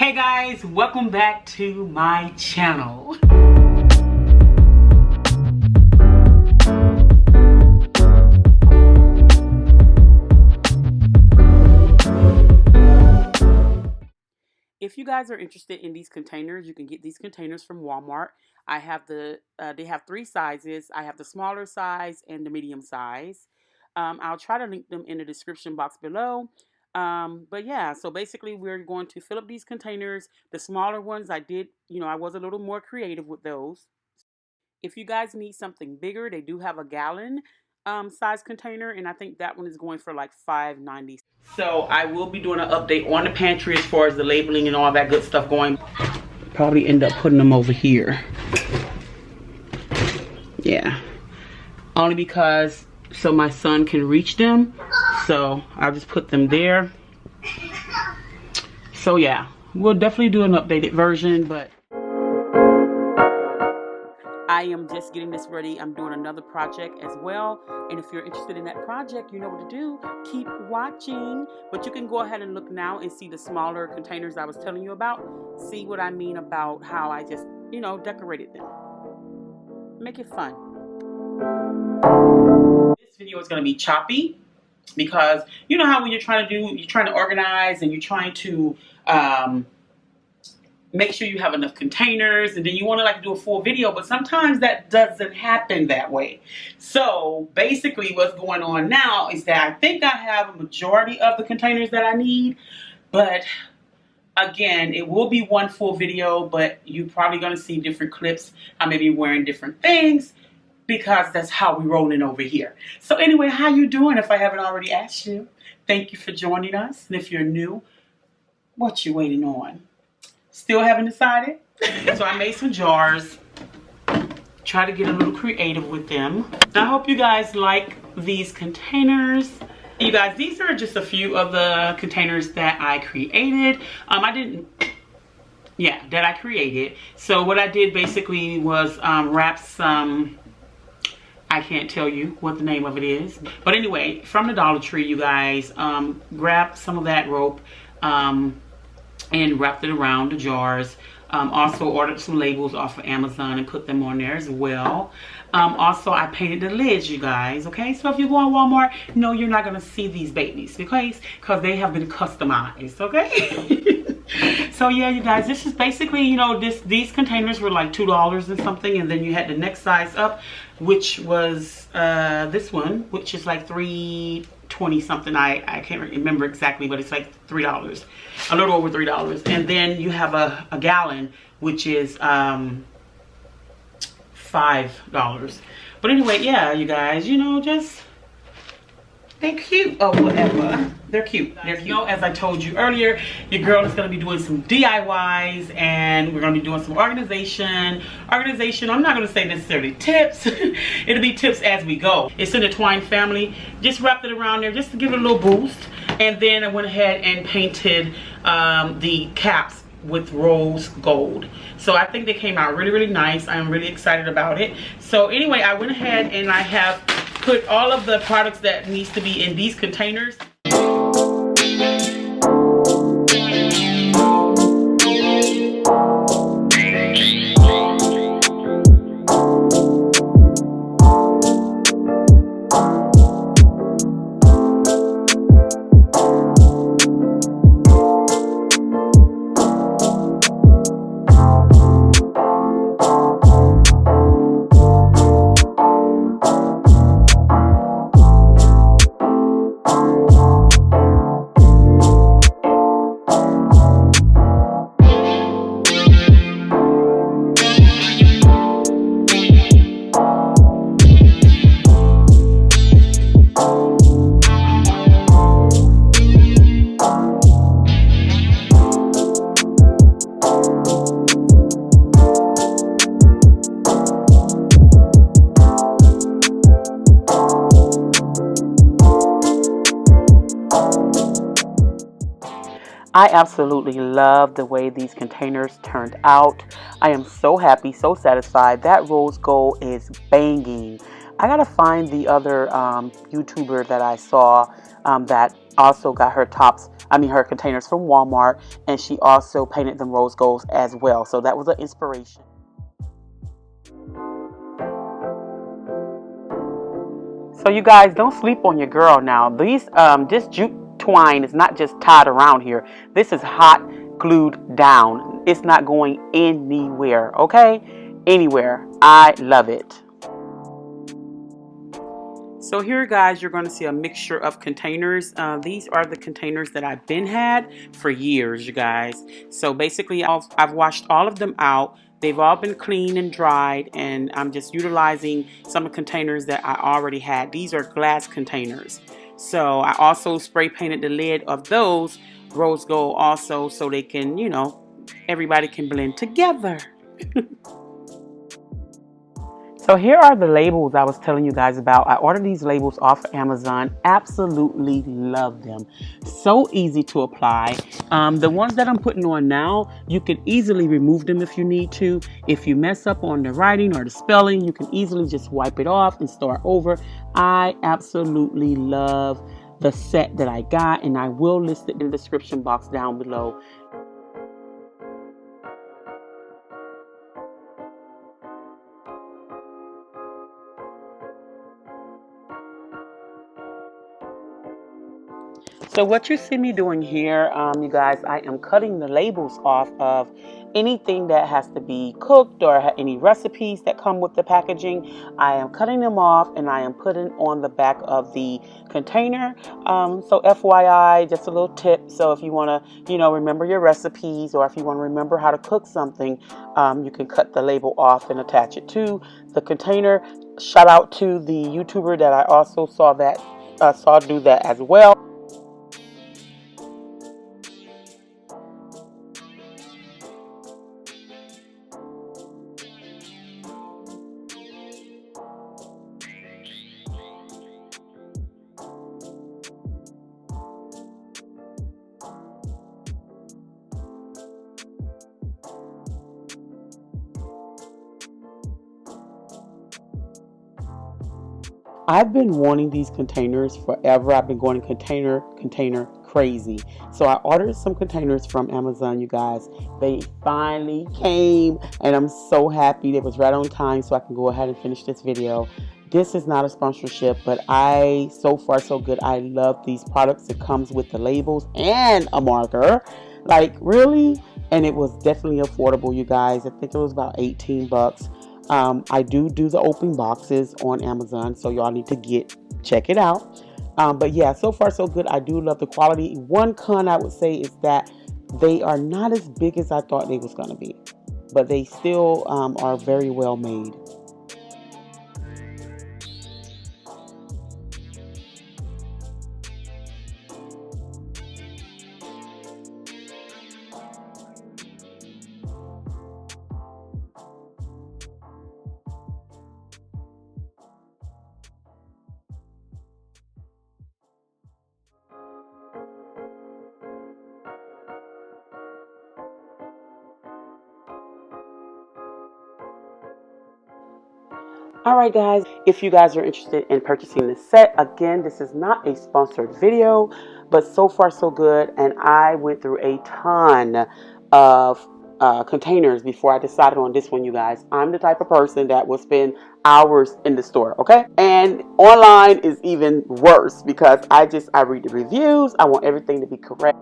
Hey guys, welcome back to my channel. If you guys are interested in these containers, you can get these containers from Walmart. I have they have three sizes. I have the smaller size and the medium size. I'll try to link them in the description box below. But yeah, so basically we're going to fill up these containers. The smaller ones I did, I was a little more creative with those. If you guys need something bigger, they do have a gallon size container, and I think that one is going for like $5.90. So I will be doing an update on the pantry as far as the labeling and all that good stuff going. Probably end up putting them over here. Yeah, only because so my son can reach them, so I'll just put them there. So yeah, we'll definitely do an updated version, but I am just getting this ready. I'm doing another project as well, and if you're interested in that project, you know what to do. Keep watching. But you can go ahead and look now and see the smaller containers I was telling you about. See what I mean about how I just, decorated them. Make it fun. This video is going to be choppy because you know how when you're trying to organize and you're trying to make sure you have enough containers, and then you want to do a full video, but sometimes that doesn't happen that way. So basically what's going on now is that I think I have a majority of the containers that I need, but again, it will be one full video, but you're probably going to see different clips. I may be wearing different things because that's how we're rolling over here. So anyway, how you doing? If I haven't already asked you, thank you for joining us. And if you're new, what you waiting on? Still haven't decided? So I made some jars. Try to get a little creative with them. I hope you guys like these containers. You guys, these are just a few of the containers that I created. That I created. So what I did basically was wrap some, I can't tell you what the name of it is. But anyway, from the Dollar Tree, you guys, grab some of that rope and wrapped it around the jars. Also ordered some labels off of Amazon and put them on there as well. Also, I painted the lids, you guys, okay? So if you go on Walmart, no, you're not going to see these babies, okay? Because they have been customized, okay? So yeah, you guys, this is basically, these containers were like $2 and something, and then you had the next size up, which was this one, which is like $3.20 something. I can't remember exactly, but it's like $3, a little over $3. And then you have a gallon, which is $5. But anyway, yeah, you guys, just they're cute or whatever. They're cute. They're cute. As I told you earlier, your girl is going to be doing some DIYs, and we're going to be doing some organization. I'm not going to say necessarily tips. It'll be tips as we go. It's in the twine family. Just wrapped it around there just to give it a little boost. And then I went ahead and painted the caps with rose gold. So I think they came out really, really nice. I'm really excited about it. So anyway, I went ahead and I have put all of the products that needs to be in these containers. I absolutely love the way these containers turned out. I am so happy, so satisfied. That rose gold is banging. I gotta find the other YouTuber that I saw that also got her her containers from Walmart, and she also painted them rose gold as well. So that was an inspiration. So you guys, don't sleep on your girl now. This jute twine is not just tied around here. This is hot glued down. It's not going anywhere, okay? Anywhere. I love it. So here, guys, you're going to see a mixture of containers. These are the containers that I've been had for years, you guys. So basically, I've washed all of them out. They've all been cleaned and dried, and I'm just utilizing some of the containers that I already had. These are glass containers. So I also spray painted the lid of those rose gold also, so they can, everybody can blend together. So here are the labels I was telling you guys about. I ordered these labels off of Amazon. Absolutely love them. So easy to apply. The ones that I'm putting on now, you can easily remove them if you need to. If you mess up on the writing or the spelling, you can easily just wipe it off and start over. I absolutely love the set that I got, and I will list it in the description box down below. So what you see me doing here, you guys, I am cutting the labels off of anything that has to be cooked or any recipes that come with the packaging. I am cutting them off and I am putting on the back of the container. So FYI, just a little tip. So if you want to, remember your recipes, or if you want to remember how to cook something, you can cut the label off and attach it to the container. Shout out to the YouTuber that I also saw do that as well. I've been wanting these containers forever. I've been going container crazy. So I ordered some containers from Amazon, you guys. They finally came, and I'm so happy. It was right on time, so I can go ahead and finish this video. This is not a sponsorship, but so far so good. I love these products. It comes with the labels and a marker. Like, really? And it was definitely affordable, you guys. I think it was about 18 bucks. I do the open boxes on Amazon, so y'all need to check it out. But yeah, so far so good. I do love the quality. One con I would say is that they are not as big as I thought they was going to be, but they still are very well made. All right, guys, if you guys are interested in purchasing this set, again, this is not a sponsored video, but so far so good. And I went through a ton of containers before I decided on this one, you guys. I'm the type of person that will spend hours in the store, okay? And online is even worse because I read the reviews. I want everything to be correct.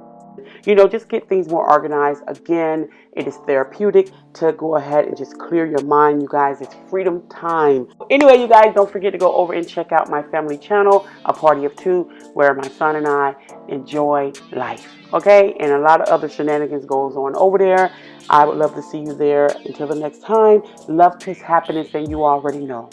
Just get things more organized. Again, it is therapeutic to go ahead and just clear your mind, you guys. It's freedom time. Anyway, you guys, don't forget to go over and check out my family channel, A Party of Two, where my son and I enjoy life. Okay? And a lot of other shenanigans goes on over there. I would love to see you there. Until the next time, love, peace, happiness, and you already know.